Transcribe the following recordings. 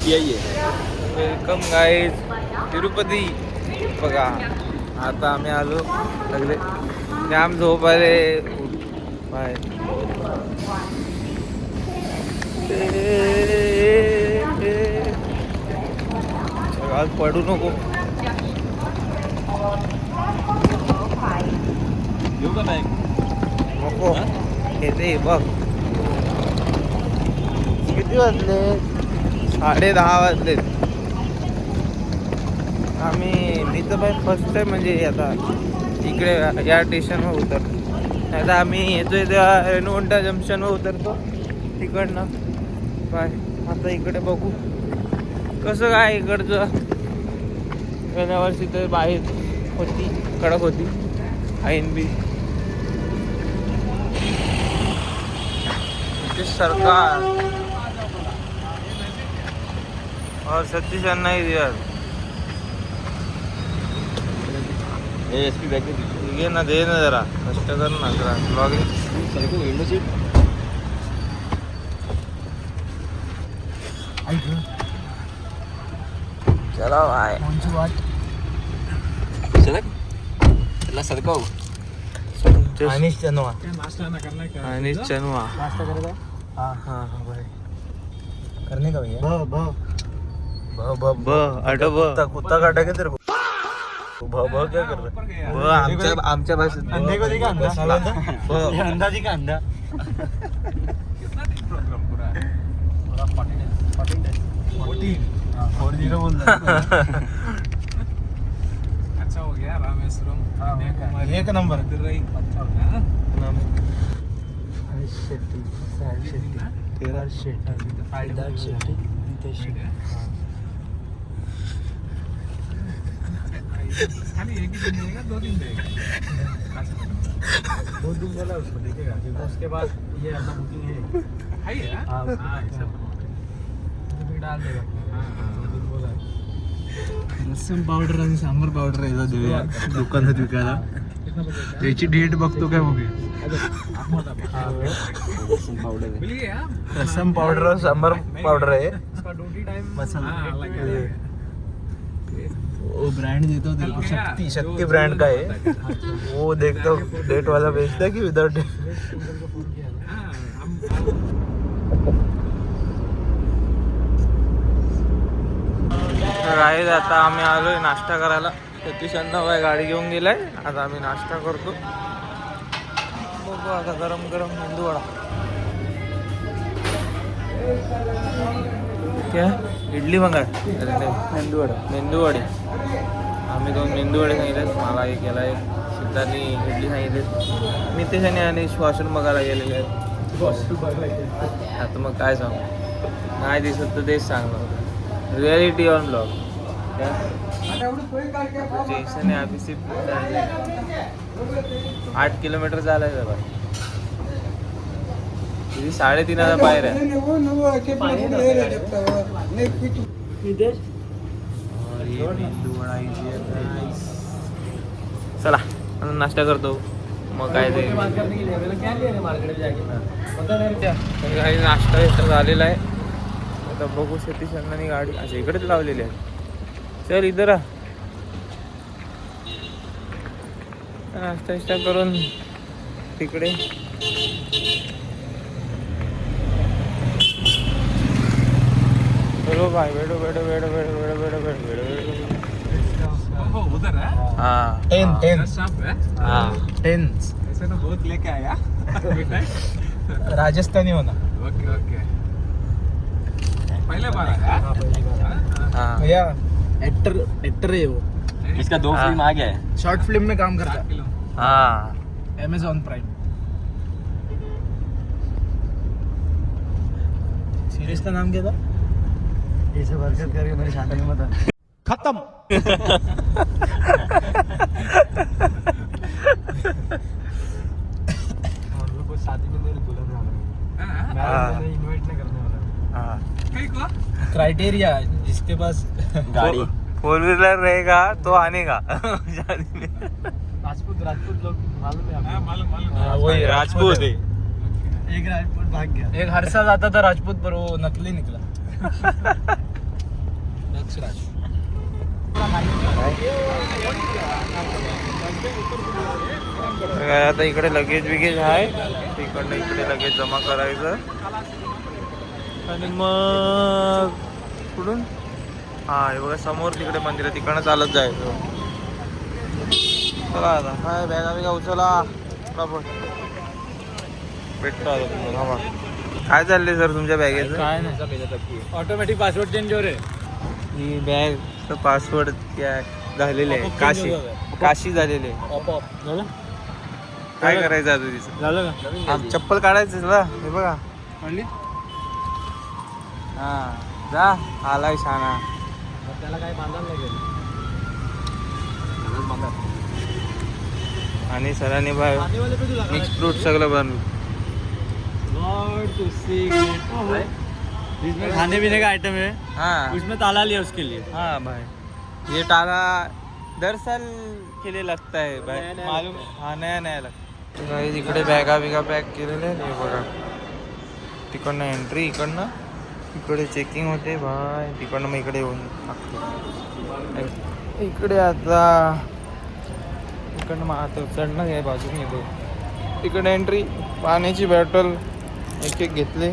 Welcome guys Tirupati. बघा आता आम्ही आलो सगळे जाम झोप आले बाय. आज पडू नको. येऊ का नाही नको येते बघ. किती वाजले? 10:30 वाजलेत. मी तर बाय फर्स्ट टाइम म्हणजे आता इकडे या स्टेशनवर उतरतो. आता आम्ही येतोय तेव्हा रेणुगुंटा जंक्शनवर उतरतो तिकडनं. बाय आता इकडे बघू कसं काय इकडचं. गेल्या वर्षी तर बाहेर होती कडक होती आईन बी. सरकार और सतीश अन्ना ही यार एसपी बैग ये ना दे ना जरा कष्ट कर ना जरा ब्लॉगिंग. सर को विंडो सीट चला बाय. कोणची वाट? सर चला सरको अनिश चनवा नाश्ता ना करना है अनिश चनवा. नाश्ता करेगा? हाँ हाँ हाँ भाई करने का भैया ब ब अटो ब कुत्ता काटा के तेरे को. ब क्या कर रहा है? ब आमच्या भाषेत अंधे को दिखा अंधा. ब ये अंधा दिखा अंधा. कितना टीम प्रोग्राम पूरा है? पूरा 40 बोल रहा. अच्छा हो गया रामेश्वरम. एक नंबर. अच्छा हो गया ना. शेट्टी शेट्टी तेरा शेट्टी शेट्टी नितेश शेट्टी. खाली एक ही दिन देगा 2 दिन देगा 2 दिन बोला उसको देखेगा क्योंकि उसके बाद ये अपना बुकिंग है है हाँ तो डाल देगा. लसूण पावडर आणि सांबर पावडर यायला देऊया दुकानात विकायला. त्याची डेट बघतो काय बघूया. रसम पाउडर और सांबर पाउडर है. मसाला वो ब्रांड देता हूँ तेरे को. शक्ति ब्रांड का है वो. देखता हूँ डेट वाला बेचता है कि विदाउट डेट. राहील आता आम्ही आलोय नाश्ता करायला. सतीश अण्णा बाय गाडी घेऊन गेलाय. आता आम्ही नाश्ता करतो. बघू आता गरम गरम मेंदूवडा. क्या इडली मंगाळ मेंदूवडे. आम्ही 2 मेंदूवडे सांगितलेत. मला एक केला एक सिद्धांनी इडली सांगितले. नितेशाने आणि वॉशरूम बघायला गेलेले आहेत. आता मग काय सांगू नाही दिसत तर तेच सांगणार. Reality on blog. स्टेशन आहे अभी सिर्फ 8 किलोमीटर झालाय जरा. किती 3,500 पायऱ्या. चला नाश्ता करतो मग काय ते. काही नाश्ता बिष्टा झालेला आहे. आता बघू सतीश अण्णांनी गाडी अच्छा इकडेच लावलेली आहे. चल इधर नाश्ता बिष्टा करून तिकडे. चलो भाई बैठो बैठो बैठो बैठो बैठो बैठो बैठो बैठो. उधर है. हाँ 10 हाँ 10 ऐसे तो बहुत लेके आया. राजस्थानी होना. ओके ओके पहले बार आया. हाँ भैया एक्टर है वो. इसका 2 फिल्म आ गया है. शॉर्ट फिल्म में काम करता है. हाँ Amazon प्राइम. सीरीज का नाम क्या था? ये सब हरकत करके मेरी शादी में था. खत्म. हम लोग को शादी में नहीं बुलाने वाला. मैं इनवाइट नहीं करने वाला. हाँ क्राइटेरिया जिसके पास गाड़ी 4 व्हीलर रहेगा तो आनेगा शादी में. राजपूत लोग मालूम है आपको? मालूम. वही राजपूत है. एक राजपूत भाग गया. एक हरसा जाता था राजपूत पर वो नकली निकला. काय आता इकडे लगेज बिगेज आहे, तिकडनं इकडे लगेज जमा करायचं आणि मग कुठून हा हे बघा समोर तिकडे मंदिर आहे, तिकडनं चालत जायचं. चला आता काय बॅगा बिगा उचला भेटतो आता तुम्हाला. हा काय चाललंय सर तुमच्या बॅगेचं? काय नाही, ऑटोमॅटिक पासवर्ड चेंज हो रे. ही बॅग पासवर्ड झालेले आहे, काशी झालेले आहे. झालं काय करायचं आता तिचं? झालं का? चप्पल काढायचं तुला हे बघा. काढली? हा जा आलाय शाना. त्याला काय बांधायला लागेल. आणि सरांनी बाय मिक्स फ्रूट सगळं बनवलं. इसमें खाने पीने का आइटम है, हाँ उसमें ताला लिया उसके लिए. हाँ भाई ये ताला दरअसल के लिए लगता है भाई, मालूम. हाँ नया नया लगता है भाई. इकडे बॅगा बिगा पॅक केलेले हे बघा. तिकडनं एंट्री, इकडनं इकडे चेकिंग होते भाई, तिकडनं मग इकडे येऊन टाकतो. इकडे आता इकडनं मग आता चढणं आहे, बाजूने येतो. तिकडे एंट्री, पाण्याची बॉटल एक एक घेतले,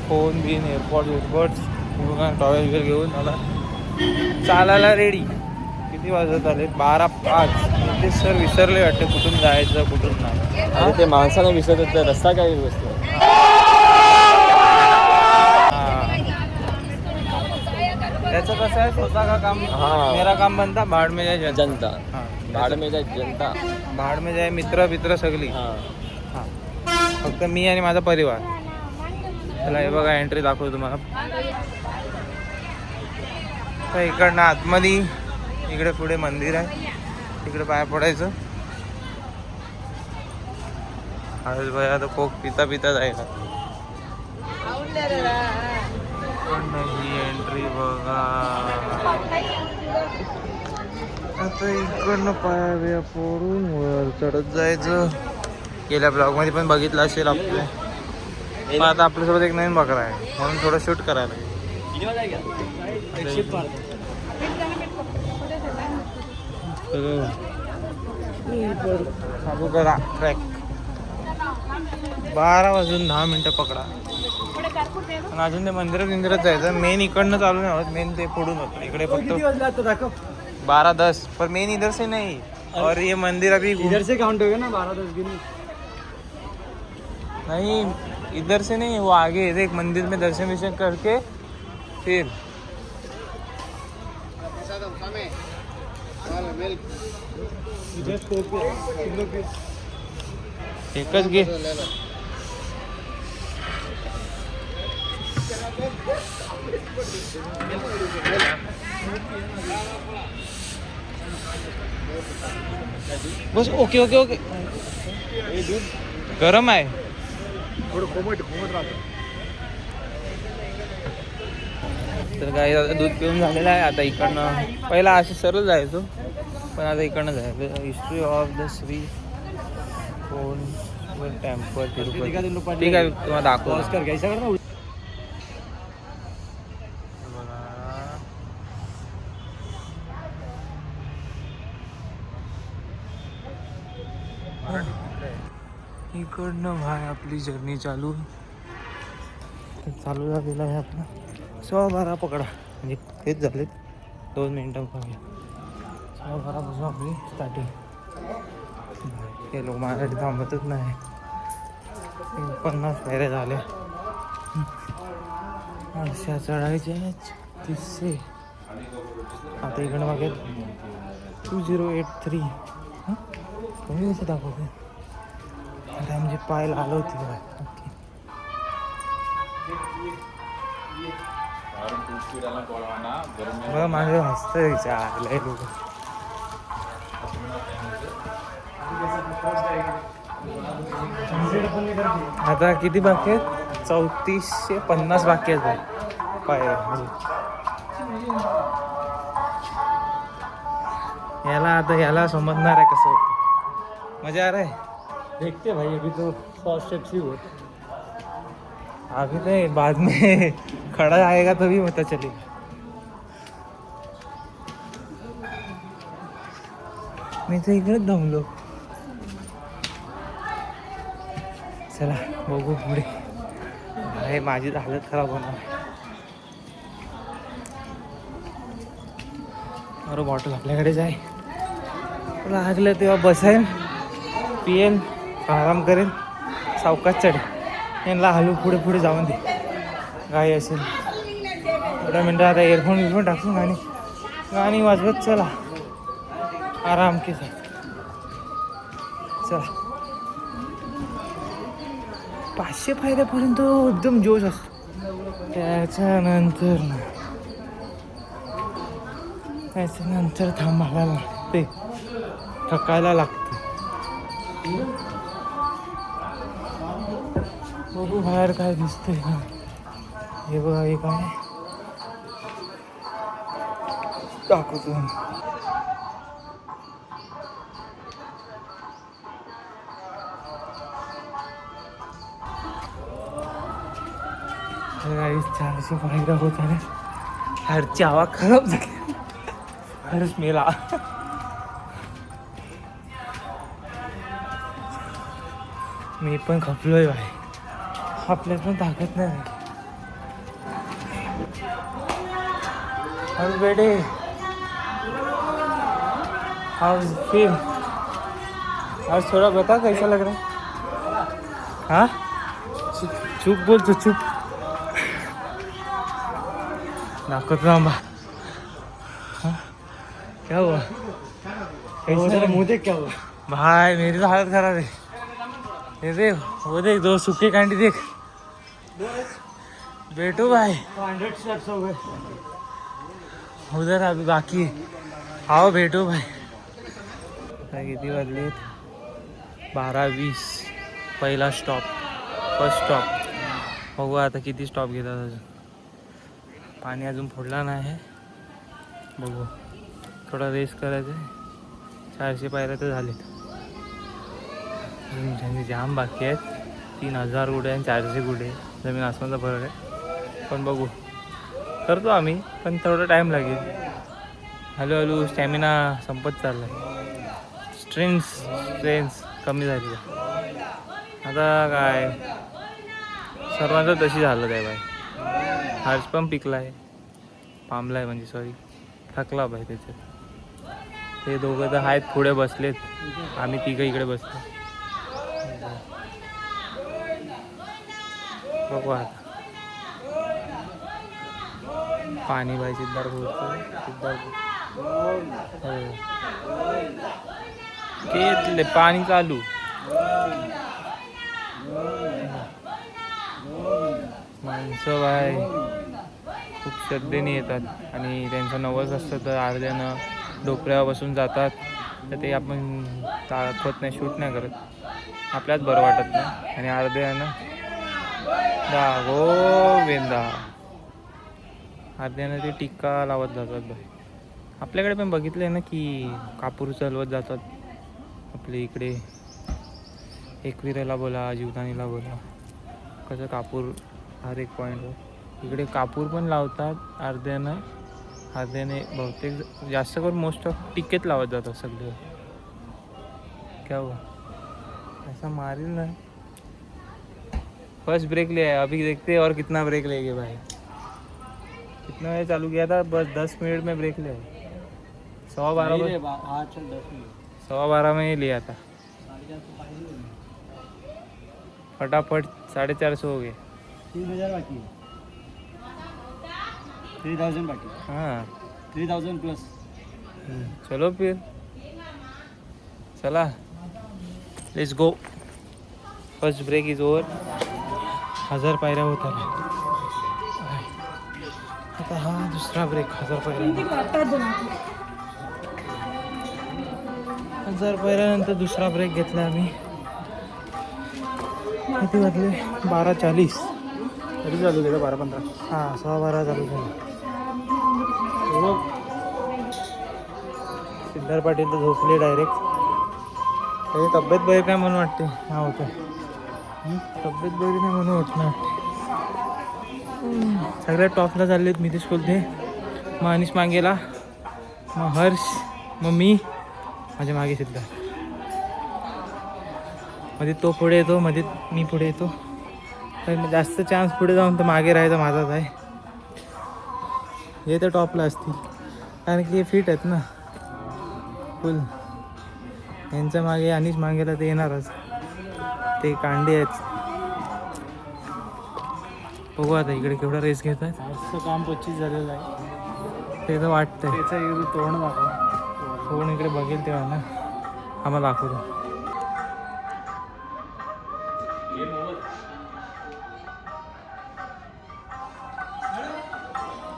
फोन बिन एअरबड्स टॉवेल वगैरे घेऊन मला चालायला रेडी. किती वाजत आले? 12:05. ते सर विसरले वाटते कुठून जायचं कुठून नाही. ते माणसाला विसरत होतं, रस्ता काय व्यवस्थित. त्याचं कसं आहे, स्वतः का काम हाँ. मेरा काम बनता, भाड में जाय जनता हां भाड में जाय जनता. भाड में जाय मित्र सगळी. हां हां फक्त मी आणि माझा परिवार. चला हे बघा एंट्री दाखवतो तुम्हाला. तर इकडनं आतमध्ये इकडे पुढे मंदिर आहे, तिकडे पाया पडायचं. आज भाई आता कोक पिता पिता जायला. ही एंट्री बघा. आता इकडनं पाया बिया पडून वर चढत जायचं. गेल्या ब्लॉगमध्ये पण बघितलं असेल आपल्या. पण आता आपल्यासोबत एक नवीन बकरा आहे म्हणून थोडं शूट करायला. चालू करा ट्रॅक. 12:10 पकडा. आणि अजून ते मंदिरात जायचं. मेन इकडनं चालू नाही होत, मेन ते पुढून होतं. इकडे फक्त 12:10 पर मेन इधर से नहीं. और ये मंदिर अभी इधर से काउंट होगा ना 12-10 गिनी. नहीं इधर से नहीं, वो आगे है, एक मंदिर में दर्शन वर्शन करके फिर एकच घे. बस ओके ओके ओके. गरम आहे. थोडं कोमट राहतं. तर काही आता दूध पिऊन झालेलं आहे. आता इकडनं पहिला असं सरळ जायचो, पण आता इकडनं जायचं. हिस्ट्री ऑफ द श्री कोण टेम्पल तिरुपती. ठीक आहे तुम्हाला दाखव. इकडनं भाई आपली जर्नी चालू झालेला आहे. आपला 12:15 पकडा, म्हणजे तेच झालेत 2 मिनिटं बघा. 12:15 पासून आपली स्टार्टिंग. हे लोक माझ्यासाठी थांबतच नाही. 50 फेऱ्या झाल्या. अशा चढायच्या 30. आता इकडं मागे 2083. कमी कसं दाखवते. अरे म्हणजे पायला आलो होती बघा. बघा माझं हसतं विचारलं लोक. आता किती बाकी आहेत? 3450 बाकी आहेत पाय. याला समजणार आहे कसं होतं. मजा आ रहा है. देखते भाई, अभी तो 100 स्टेप्स ही हुए. अभी तो बाद में खड़ा आएगा तभी पता चलेगा. मी तर इकडेच दमलो. चला बघू पुढे. अरे माझी तर हालत खराब होणार. बरं बॉटल आपल्याकडेच आहे. लागलं तेव्हा बसेन, पिएन, आराम करेन, सावकाश चढेल. यांना हलू पुढे पुढे जाऊन दे. गाई असेल थोड्या मिनटं. आता इयरफोन टाकून गाणी वाजवत चला आराम के साथ. चला 500 पायऱ्यापर्यंत एकदम जोश असतो. त्याच्यानंतर थांबायला लागते, थकायला लागते. बघू बाहेर काय दिसतंय का. हे बघा हे काय दाखवतो. गाईस 400 पायऱ्या होत आल्या. हरची हवा खराब झाली. हरच मेला. मी पण खपलोय बाय. आपल्यात पण ताकद नाही. हाउस बेटे, हाउस फील, आज थोड़ा बता कैसा लग रहा है. हाँ चुप बोल तो चुप. दाखवतो आंबा. हाँ क्या हुआ. कैसा मुँह देख क्या हुआ भाई. मेरी तो हालत खराब है. ये देख वो देख 2 सूखे कांडी देख. बेटू भाई 100 स्टेप्स हो गए उधर. अभी बाकी है. आओ बेटू भाई. किती वाजले. 12:20. पहिला स्टॉप, फर्स्ट स्टॉप. बघू आता किती स्टॉप घेतात अजून. पाणी अजून फोडला नाही. बघू थोडा रेस करायचं आहे. 400 पायऱ्या तर झालेत. अजून जाम बाकी आहेत. 3000 गुढे आणि 400 गुढे. जमीन आसमानचा फरक आहे. पण बघू करतो आम्ही, पण थोडा टाईम लागेल. हळूहळू स्टॅमिना संपत चालला आहे. स्ट्रेंथ कमी झाली. आता काय सर्वांचं तशी झालं आहे बाई. हर्ष पण पिकला आहे, पामला आहे म्हणजे सॉरी, थकला बाई त्याच्यात. ते दोघं तर आहेत पुढे बसलेत. आम्ही तिघं इकडे बसलो. बघू आता. पाणी बाई सिद्धार्थ घेतले पाणी चालू. माणसं बाय खूप श्रद्धेने येतात आणि त्यांचं नवस असतं तर अर्ध्यानं डोकऱ्यावर बसून जातात. तर ते आपण दाखवत नाही, शूट नाही करत. आपल्याच बरं वाटत नाही. आणि अर्ध्यानं गोविंदा अर्ध्यानं ते टिक्का लावत जातात बाई. आपल्याकडे पण बघितलं आहे ना की कापूर चालवत जातात. आपल्या इकडे एकविरेला बोला, जीवदानीला बोला, कसं कापूर हर एक पॉईंटवर. इकडे कापूर पण लावतात अर्ध्याने बहुतेक जास्त करून मोस्ट ऑफ टिकेत लावत जातात सगळे. क्या हुआ ऐसा मारिल ना. फर्स्ट ब्रेक ले आया. अभी देखते और कितना ब्रेक लेंगे भाई. कितना बजे चालू किया था. बस 10 मिनट में ब्रेक ले. 12:15 में ही लिया था. फटाफट 450 हो गए. 3000 बाकी है. 3000 बाकी. हाँ 3000 प्लस. चलो फिर चला let's go. First break is over. 1000 पायऱ्या होत आल्या. आता हा दुसरा ब्रेक. 1000 पायऱ्यानंतर दुसरा ब्रेक घेतला आम्ही. किती वाजले. 12:40. कधी चालू केलं. 12:15. हां 12:15 चालू झालं. सिद्धार्थ पाटील तर झोपले डायरेक्ट. त्याची तब्येत बरी नाही म्हणून वाटते. हा होतं तब्येत बरी नाही म्हणून होत नाही. सगळ्यात टॉपला चाललेत. मी तेच बोलते. मग अनिश मांगेला, मग हर्ष, मग मी माझ्या मागे सिद्धार्थ. मध्ये तो पुढे येतो, मध्ये मी पुढे येतो. तर जास्त चान्स पुढे जाऊन तर मागे राहायचा माझाच आहे. हे तर टॉपला असतील कारण की हे फिट आहेत ना फुल. यांच्या मागे अनिश मागेला ते येणारच. ते कांडे आहेत. बघू आता इकडे केवढा रेस घेत आहेत. आजचं काम 25 झालेलं आहे. ते तर वाटतंय. त्याचं तोंड दाखव. कोण इकडे बघेल तेव्हा ना आम्हाला दाखवतो.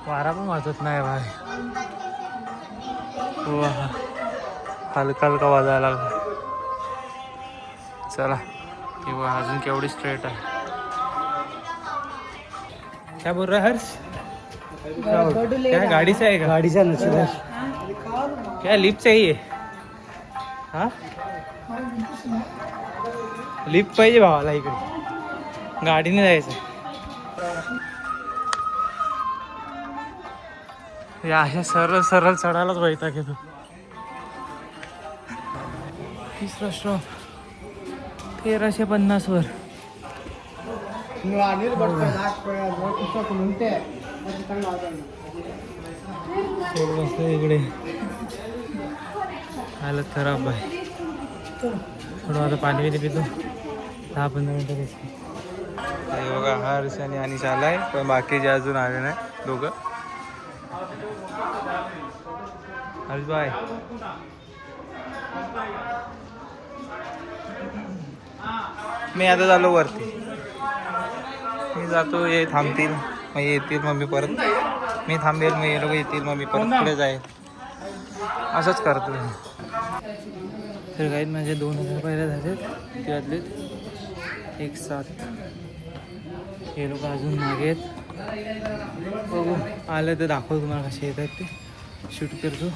वारा पण वाजत नाही भाई. हलका हलका वाजायला लागला. चला किंवा अजून केवढी स्ट्रेट आहे. क्या बोल रहा है हर्ष? क्या गाड़ी से आएगा? गाडी से नसेल. क्या लिफ्ट चाहिए? हाँ लिफ्ट पाहिजे भावाला इकडे. गाडीने जायचं. या अशा सरळ सरळ चढायलाच वैताग येतो. तिसरा स्टॉप 1350 वर. बसलो इकडे. हालत खराब आहे. थोडं आता पाणी बिणी पितो. 10-15 मिनटं बसतो. हे बघा हर्ष आणि अनिश आलाय पण बाकीचे अजून आले नाही दोघं. हर्ष बाय. मी आता झालो वरती. मी जातो. हे थांबतील मग येतील मग मी परत. मी थांबेल मग हे लोक येतील मग मी परत पुढे जाईल. असंच करतो. तर काही माझे 2000 पहिल्या झालेत. त्यातले 1-7. हे लोक अजून मागे आहेत. बघू आलं तर दाखवतो तुम्हाला कसे येत आहेत ते. शूट करतो.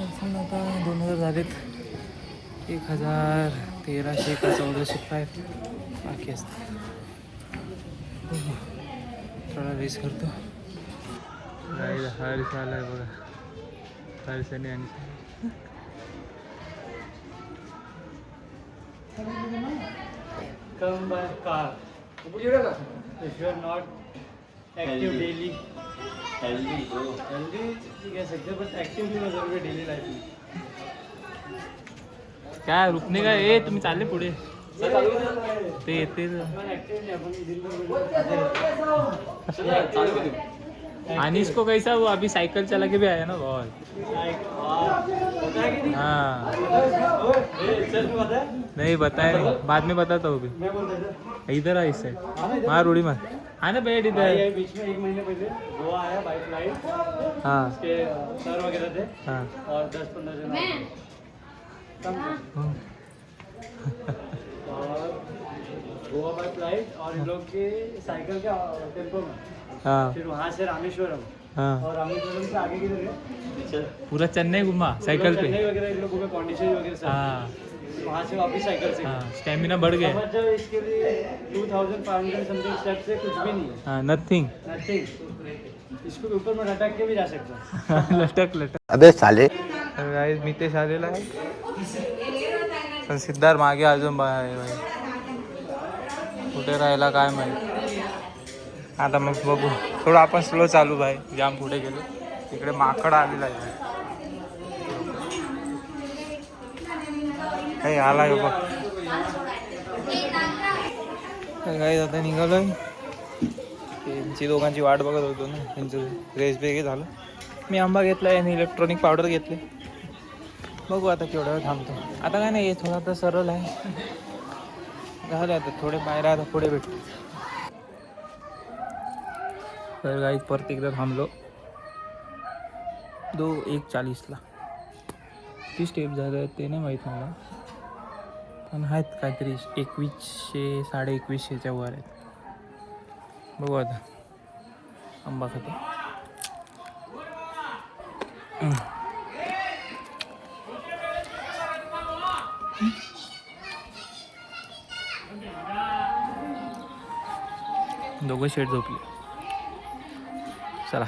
आता 2000 झालेत. 1000 1300 का 1400 बाकी असतात. थोडा रेस करतो. हर्ष आलाय बघा. हर्षने आणि Come by car. If you are not active daily, healthy, you can say, but active you must be daily life. काय रुकणे काय. ए तुम्ही चालले पुढे. ते येते. अनिश को कैसा वो अभी साइकिल चला के भी आया ना बहुत. हाँ नहीं बताया नहीं. बाद में बताता हूँ. भी इधर आ इस साइड. मार उड़ी मार. आना बैठ इधर. बीच में 1 महीने पहले गोवा आया बाइक फ्लाइट. हाँ उसके सर वगैरह थे. हाँ और 10-15 जन और गोवा बाय फ्लाइट. और इन लोग के साइकिल के टेम्पो में. हाँ फिर वहाँ से रामेश्वरम. हाँ और रामेश्वरम से आगे किधर गए? पूरा चेन्नई घुमा साइकिल पे. चेन्नई वगैरह इन लोगों में पौंडीचेरी वगैरह से. हाँ वहाँ से वापस साइकिल से. हाँ स्टेमिना बढ़ गया. समझ जाओ इसके लिए 2500 समथिंग स्टेप से कुछ भी नहीं है. हाँ नथिंग. इसको ऊपर में लटक के भी जा सकता है. लटक लटक. अबे साले. तर गाईज मितेश आलेला आहे. पण सिद्धार्थ मागे अजून बाहेर आहे. कुठे राहिला काय माहिती. आता मग बघू. थोडं आपण स्लो चालू भाई. जाम पुढे गेलो. तिकडे माकड आलेला आहे. काही आला आहे बघ. गाईज आता निघालोय. त्यांची दोघांची वाट बघत होतो ना. त्यांचं रेस बेगे झालं. मी आंबा घेतला आणि इलेक्ट्रॉनिक पावडर घेतले. बघू आता केवढा वेळ थांबतो. आता काय नाही. थोडा तर सरळ आहे. झालं आता थोडे बाहेर आता पुढे भेटतो. तर गाईज परत एकदा थांबलो. 1:40ला. ती स्टेप झालं ते नाही माहीत मला. पण आहेत काहीतरी 2100 2150च्या वर आहेत. बघू आता आंबा खातो. दोघं शेट झोपले. चला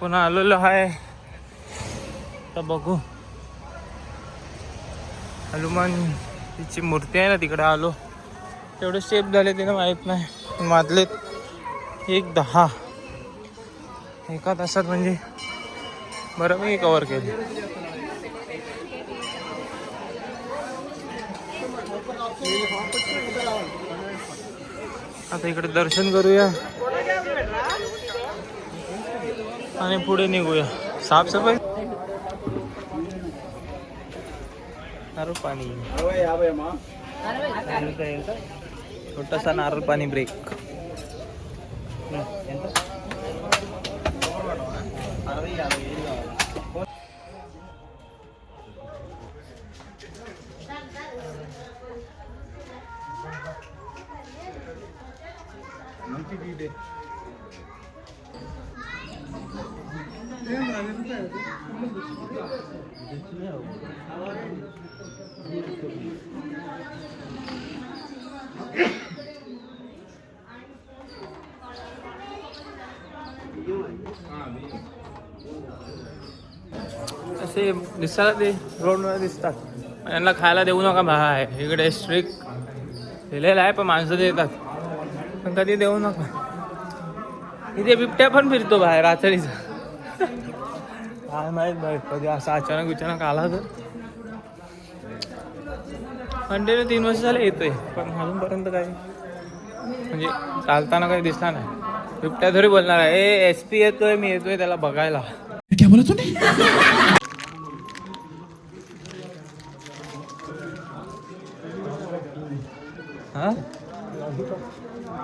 आपण आलेलो आहे तर बघू. हनुमान तिची मूर्ती आहे ना तिकडे आलो. तेवढे स्टेप झाले तिने माहीत नाही. मारलेत 1:10 एका तासात, म्हणजे बरं मी कवर केले. आता इकडे दर्शन करूया आणि पुढे निघूया. साफसफाई नारळ पाणी, छोटासा नारळ पाणी ब्रेक. असे दिसतात ते रोडवर दिसतात. यांना खायला देऊ नका भाई. इकडे स्ट्रिक लिहिलेलं आहे पण माणसं देतात, पण कधी देऊ नका. इथे बिबट्या पण फिरतो बाहेर रात्रीचा. काय माहित भाई, कधी असं अचानक आला तर. कंटिन्यू 3 वर्ष झाले येतोय, पण अजूनपर्यंत काही म्हणजे चालताना काही दिसला नाही. बिबट्या तरी बोलणार आहे ए SP येतोय, मी येतोय त्याला बघायला. क्या बोला तूने? हा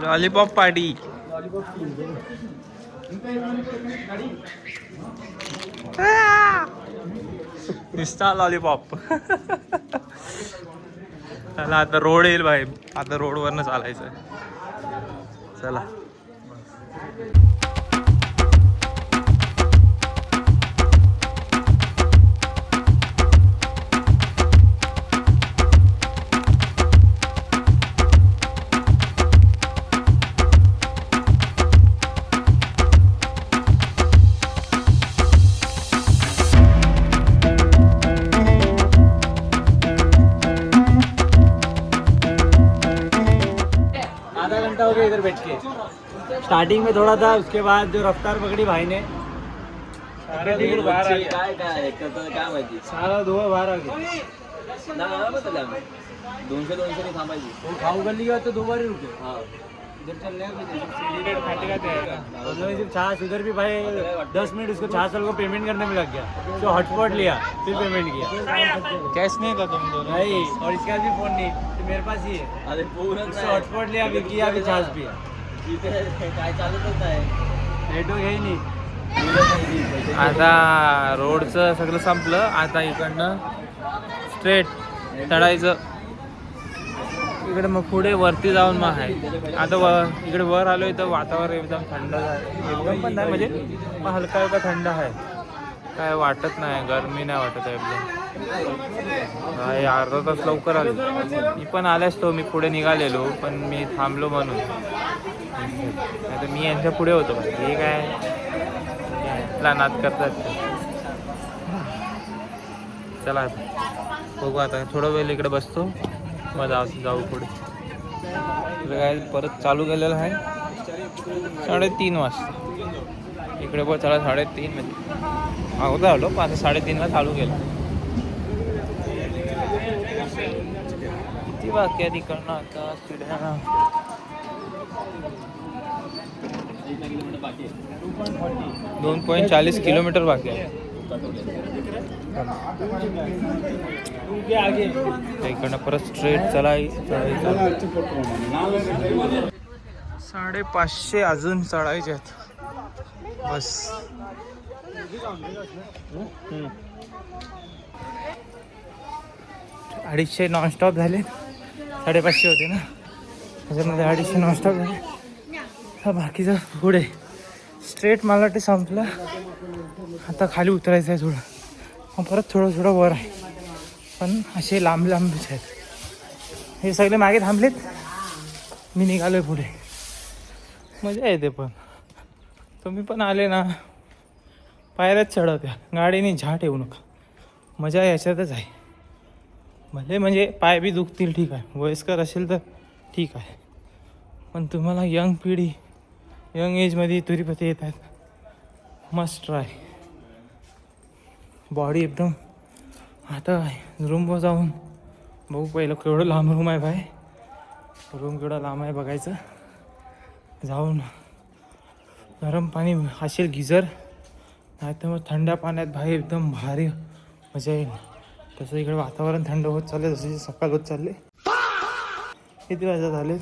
लॉलीपॉप पार्टी. निस्ता लॉलीपॉप. चला आता रोड येईल भाई, आता रोडवरनं चालायचं. चला हो गया इधर बैठ के. स्टार्टिंग में थोड़ा था, उसके बाद जो रफ्तार पकड़ी भाई ने काय माहिती सारा धुआं बाहर आ गया. ना बदल 200 थांबायची. वो खाऊ गली गया तो 2 बार ही रुके. हा इधर चलने सिर्फ छाछ. उधर भी भाई 10 मिनट उसको छाछ वाले को पेमेंट करने में लग गया. तो हॉटस्पॉट लिया फिर पेमेंट किया. कैश नाही का तुम दोनों? नहीं, और इसका भी फोन नहीं, तो मेरे पास ही है. अरे पूर्ण उससे हॉटस्पॉट लिया, अभी किया, अभी छाछ पिया. काय चालतच नाही. नेटवर्क है ही नहीं. आता रोडचं सगळं संपलं. आता इकडनं स्ट्रेट चढायचं. इकडे मग पुढे वरती जाऊन मग आहे. आता इकडे वर आलोय तर वातावरण एकदम थंड आहे. एकदम पण नाही, म्हणजे हलका हलका थंड आहे. काय वाटत नाही, गरमी नाही वाटत आहे एकदम. काय अर्धा तास लवकर आलो. मी पण आल्यास तो, मी पुढे निघालेलो पण मी थांबलो म्हणून. नाही तर मी यांच्या पुढे होतो. हे काय नाद करतात. चला बघू आता थोडा वेळ इकडे बसतो, मग जाऊ पुढे. काय परत चालू केलेलं आहे 3:30 वाजता. इकडे पण चला 3:30 म्हणजे अगोदर आलो, पण आता 3:30ला चालू केलं. किती बाकी आहे तिकडनं आता चिड्याना? 2.40 किलोमीटर बाकी आहे. इकडनं परत स्ट्रेट चढाई. 550 अजून चढायचे आहेत बस. 250 नॉनस्टॉप झाले. 550 होते ना, त्याच्यामध्ये 250 नॉनस्टॉप झाले. बाकीचं पुढे स्ट्रेट मला वाटते संपलं. आता खाली उतरायचं आहे थोडं, मग परत थोडं वर आहे. पण असे लांबच आहेत. हे सगळे मागे थांबलेत, मी निघालोय पुढे. मजा येते. पण तुम्ही पण आले ना पायऱ्याच चढवत्या. गाडीने झाट येऊ नका, मजा याच्यातच आहे. भले म्हणजे पाय बी दुखतील ठीक आहे, वयस्कर असेल तर ठीक आहे, पण तुम्हाला यंग पिढी यंग एजमध्ये तुरीपती येत आहेत, मस्ट ट्राय. बॉडी एकदम. आता रूमवर जाऊन बघू पहिलं केवढं लांब रूम आहे भाई. रूम केवढा लांब आहे बघायचं. जाऊन गरम पाणी असेल गिझर, नाही तर मग थंड पाण्यात भाई एकदम भारी मजा येईल. तसं इकडे वातावरण थंड होत चालले, जसे सकाळ होत चालले. किती वाजता झाले?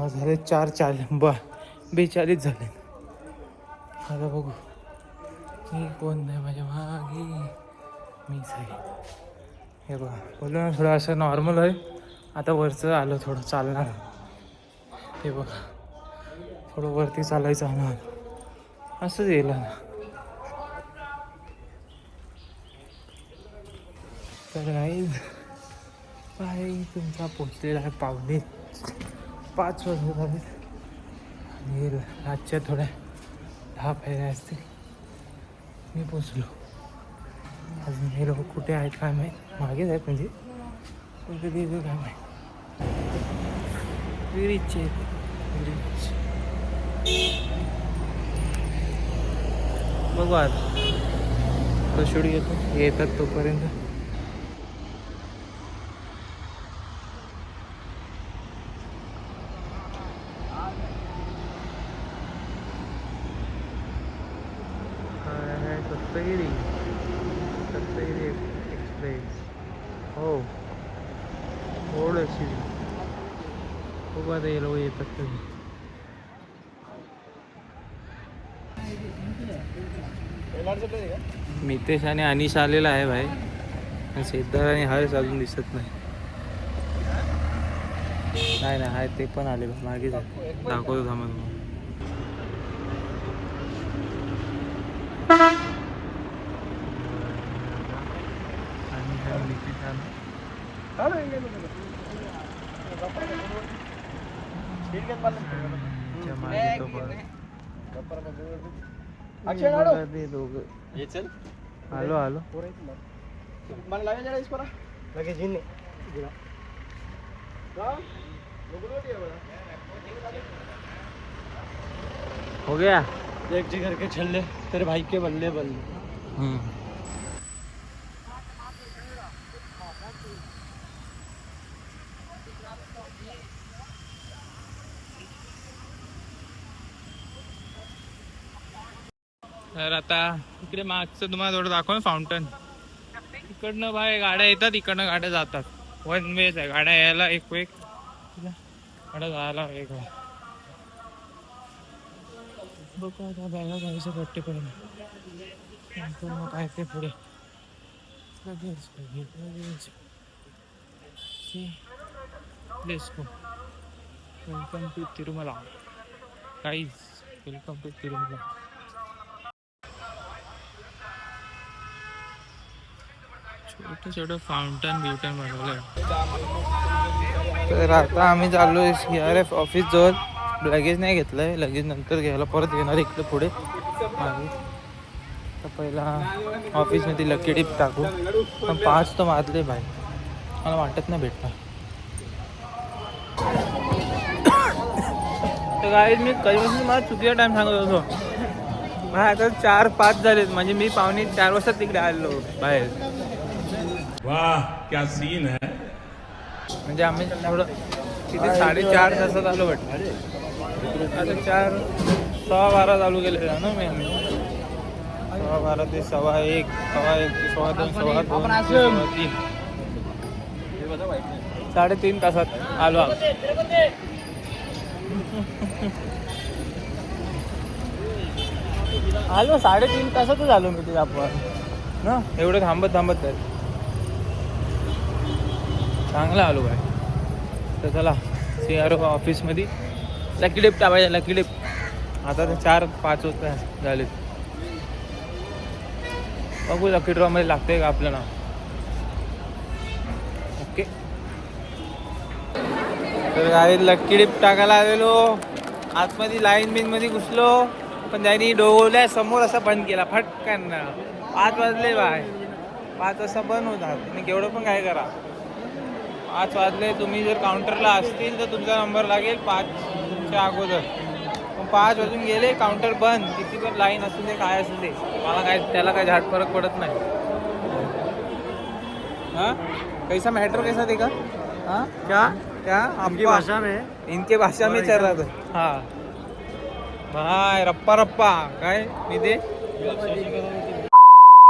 झाले 4:42 झाले. आता बघू मी कोण नाही माझ्या मागे, मीच आहे. हे बघा बोललो ना थोडं असं नॉर्मल आहे. आता वरचं आलं थोडं चालणार. हे बघा थोडं वरती चालायचं आम्हाला, असंच येईल ना. तर गाईज बाई तुमचा पोचलेला आहे 4:45 वाजता झाले. आणि रातच्या थोड्या 10 फेऱ्या असतील. मी पोचलो. अजून हे लोक कुठे आहेत काय माहीत, मागेच आहेत म्हणजे पण कधी येतो काय माहीत. रिच रिच बघू आता शूट घेतो, येतात तोपर्यंत. सप्तगिरी एक्सप्रेस. हो ओढ अशी खूप आता हे लोक येतात कधी. मितेश आणि अनिश आलेला आहे भाई. सिद्धार्थ आणि हर्ष अजून दिसत नाही. नाही आहे ते पण आले मागे दाखवतो थांबा. आलो आलो हो गया. एक जिगर के छल्ले तेरे भाई के बल्ले बल्ले. तर आता इकडे मागचं तुम्हाला थोडं दाखव ना फाउंटन. इकडनं बाहेर गाड्या येतात, इकडनं गाड्या जातात. वन वेज आहे, गाड्या यायला एक वेग, गाड्या जायला वेग आहे. बघू आता बॅगा घ्यायचं पट्टेपर्यंत, नंतर मग काय ते पुढे लगेच let's go. Welcome to Tirumala guys, welcome to Tirumala. छोटं छोटं फाउंटन ब्युटन बनवलं. तर आता आम्ही चाललो आहे CRF ऑफिस जवळ. लगेज नाही घेतलं आहे, लगेज नंतर घ्यायला परत येणार इकडे पुढे मागे. तर पहिला ऑफिसमध्ये लकी डिप टाकू. पण 5 तर मारले बाय, मला वाटत नाही भेटणार. तर गाईज मी कधीपासून मला चुकीचा टाईम सांगत होतो. मला आता 4-5 झालेत, म्हणजे मी 3:45 वाजता तिकडे आलो बाहेर. वाह क्या सीन है. म्हणजे आम्ही एवढं किती 4:30 तासात आलो वाटतं. आता 4:15 चालू केलेलं ना मी. आम्ही 12:15 ते 1:15, 1:15 ते 2:15, 3:30 तासात आलो आम्ही. आलो 3:30 तासातच आलो मी तिथे आपण ना. एवढं थांबत तर चांगला आलो काय. तर चला CRF ऑफिसमध्ये लकी डिप टाकायचं. लकी डिप आता तर 4-5 होता झाले. बघू लकी ड्रॉमध्ये लागते का आपलं नाव. ओके. तर गाडी लकी डिप टाकायला आलेलो. आतमध्ये लाईन बिनमध्ये घुसलो. पण त्यांनी डोल्या समोर असा बंद केला फटकन. 5 वाजले बाय, 5 वाजता बंद होतात. तुम्ही केवढं पण काय करा, 5 वाजले. तुम्ही जर काउंटरला असतील तर तुमचा नंबर लागेल 5च्या अगोदर. पण 5 वाजून गेले, काउंटर बंद. किती पण लाईन असू दे, काय असू दे, मला काय त्याला काय झाड फरक पडत नाही. हाँ कैसा मैटर कैसा देखा? हाँ क्या आपकी भाषा में इनके भाषा में चल रहा था. हाँ भाई रप्पा रप्पा काय मी ते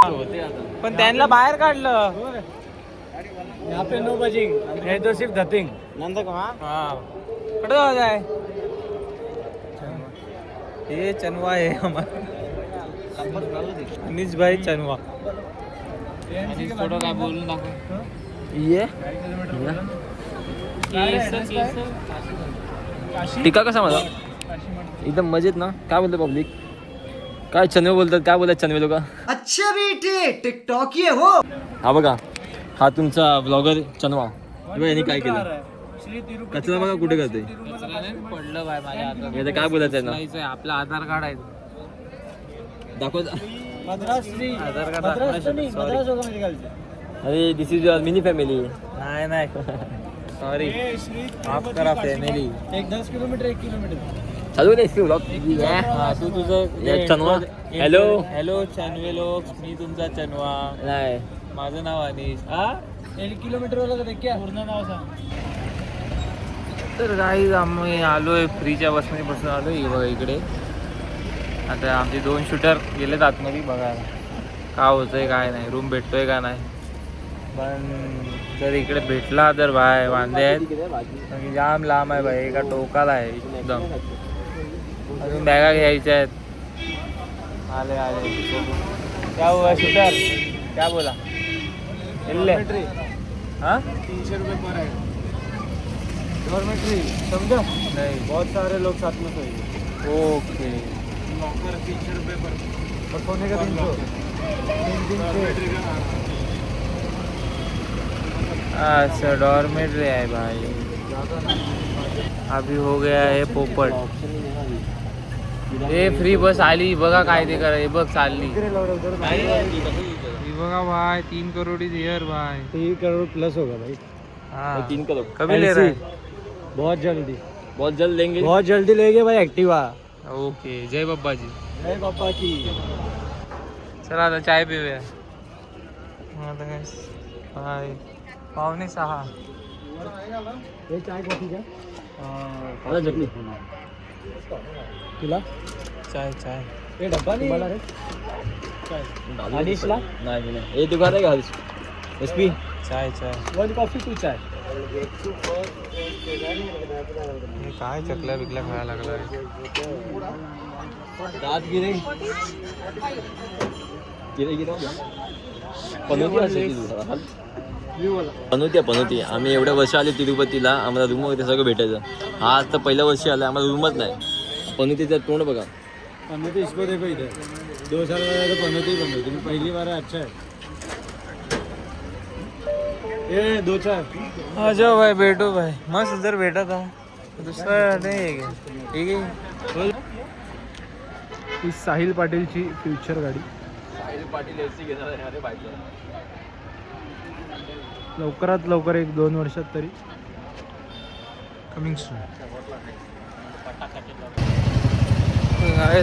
होते आता. पण त्यांना बाहेर काढलं. यहाँ पे नो बजिंग, नहीं तो सिर्फ धतिंग. हाँ कट जाए. ये चनवा है हमारा अनिश भाई चनवा. फोटो काय बोलून दाखव. ये टीका कसा माझा एकदम मजेत ना. काय बोलतो पब्लिक, काय चनवे बोलतात, काय बोलतात चनवे लोक. अच्छा बेटे टिकटॉक ये हो. हा बघा, हा तुमचा ब्लॉगर चनवा. बघा यांनी काय केलं, कचरा बघा कुठे करते. पडलं बाय माझ्या हातात. आता काय बोलायचं आहे ना, आपलं आधार कार्ड आहे. दाखव. मद्रास श्री आधार कार्ड मद्रास तो नहीं, Sorry. मद्रास होगा मेरे ख्याल से. अरे दिस इज युअर मिनी फॅमिली. नाही नाही सॉरी, ये श्री माफ करा फॅमिली. एक 10 किलोमीटर 1 किलोमीटर. चालू नाही ब्लॉग. हा तू तुझं चनवा. हॅलो हॅलो चनवे लोक, मी तुमचा चनवा. नाही, माझं नाव अनिश. हा 1 किलोमीटर वाला देख क्या पूर्ण नाव सांग. तर काही आम्ही आलोय फ्रीच्या बसमध्ये बसून आलोय. बघा इकडे आता आमचे 2 शूटर गेलेत आतमध्ये बघायला काय होतंय काय नाही, रूम भेटतोय का नाही. पण जर इकडे भेटला तर भाई वांदे आहेत. म्हणजे जाम लांब आहे भाई, एका टोकाला आहे एकदम. अजून बॅगा घ्यायच्या आहेत. आले आले क्या हुआ शूटर, क्या बोला. हाँ 300 रुपये पर है डॉर्मेट्री, समझा. नहीं बहुत सारे लोग साथ में सोएंगे. ओके. लॉकर 300 रुपये पर, और सोने का 300. 3 अच्छा डॉर्मेट्री आहे भाई. अभी हो गया है पोपट. हे फ्री बस आली बघा काय ते करा. हे बघ चालली. ही बघा भाई 3 करोड़ हियर भाई. 3 करोड़ प्लस होगा भाई. हाँ 3 करोड़. कभी ले रहे बहुत जल्दी, बहुत जल्द लेंगे. बहुत जल्दी लेंगे भाई एक्टिवा. ओके. जय बाप्पा जी. जय बाबा की. चला आता चाय पिऊया. हाय 5:45. हे चाय कॉफी का मला चटणी. तुला चाय चाय. हे डब्बा नाही मला रे. अनिशला नाही नाही, हे दुकान आहे का हरीश एसपी. चाय चाय. 1 कॉफी 2 चाय. हे काय चकल्या बिकल्या खायला लागला. दात गिरे गिरे गिरे पनोती असेल. पनोती आम्ही एवढ्या वर्ष आले तिरुपतीला, आम्हाला रूम वगैरे सगळं भेटायचं. हा आता पहिल्या वर्षी आलं, आम्हाला रूमच नाही. पनोतीचं तोंड बघा. पनोती इसको देखो इधर 2 साल बाद तो पनोती बन गई. पहली बार है, अच्छा है. ये 2 चाय. हा जाओ भाई भेटो भाई. मस्त जर भेटत आहे दुसरं नाही आहे का. ठीक आहे. ही साहिल पाटीलची फ्युचर गाडी. साहिल पाटील एसी घेणार आहे. अरे बायको लवकरात लवकर 1-2 वर्षात तरी कमिंग सून.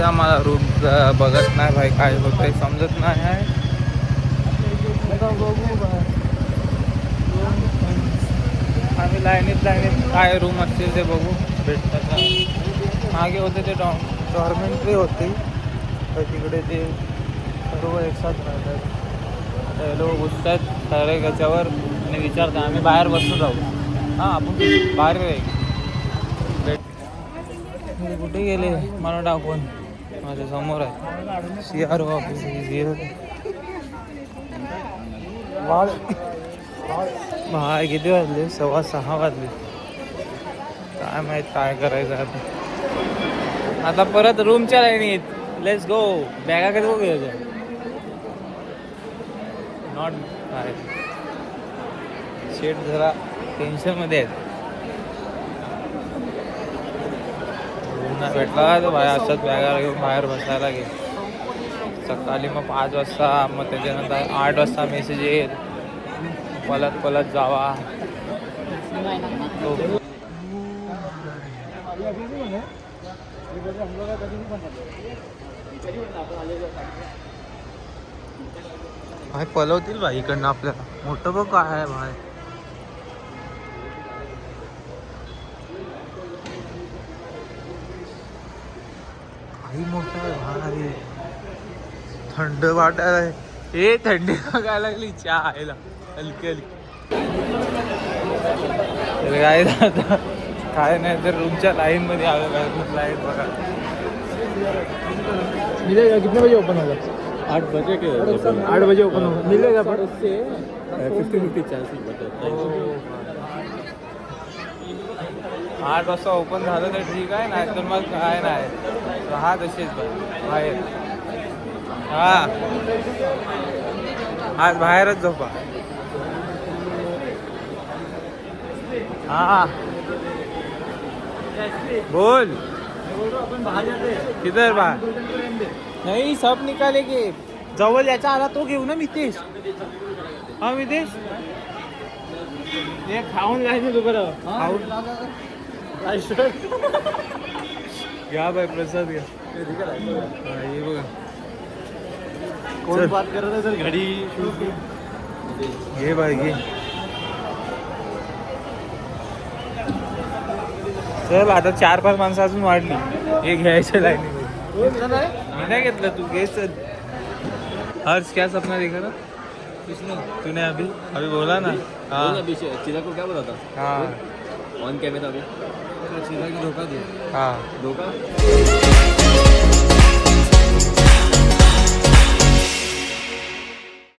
आम्हाला रूम बघत नाही भाई, काय होतंय समजत नाही आहे. आम्ही लाईनीत काय रूम असतील ते बघू भेटतात का. मागे होते ते डॉर्मेंटरी होते तर तिकडे ते सर्व एकसाथ राहतात. आता हे लोक घुसतात डायरेक्ट याच्यावर आणि विचारतात. आम्ही बाहेर बसून राहू. हां आपण बाहेर भेट. कुठे गेले मला टाकून. माझ्या समोर आहे CRO ऑफिस. भाई किती वाजले 6:15 वाजले. काय माहित काय करायचं आता. आता परत रूमच्या लाईनीत. Let's go. बॅगा कधी बघू घ्यायचं. नॉट काय शेट जरा टेन्शनमध्ये आहेत. नाही भेटला तर बाहेर असंच बॅगा घेऊन बाहेर बसायला गे. सकाळी मग 5 वाजता, मग त्याच्यानंतर 8 वाजता मेसेज येईल, पलत जावा. भाई पलवतील भाई इकडनं आपल्याला. मोठं बघ काय आहे भाई. काही मोठं आहे भाई. थंड वाटायला आहे. ए थंडी बघायला लागली. चहा आयला हलकी हलकी. काय आता काय नाही तर रूमच्या लाईन मध्ये आलं काय लाईन बघा. मिलेगा कितने बजे ओपन होगा? 8 बजे के 8 बजे ओपन होगा. मिलेगा पर उससे 50-50 चांसेस बताता है. 8 वाजता ओपन झालं तर ठीक आहे, नाही तर मग काय नाही. हा तसेच बाहेर. हा आज बाहेरच झोपा. हा बोल. अपन बाहर जाते हैं. किधर बाहेर नाही सब निकालेगे. जवळ याचा आला तो घेऊ ना मितेश. हा मितेश हे खाऊन जायचं दुपारा. खाऊन घ्या बाय प्रसाद घ्या. हा, हे बघा कोण बात करत आहे तर घडी शूट. घे बाय घे. चल आता 4-5 माणसं अजून वाढली. हे घ्यायच्या लाईनीमध्ये. मी नाही घेतलं, तू घे. चल हर्ष क्या सपना देखा ना तूने अभी बोला ना. हाँ चिरा को क्या बोला था? हाँ ऑन कैमरा अभी चिरा की धोखा दे. हाँ धोखा.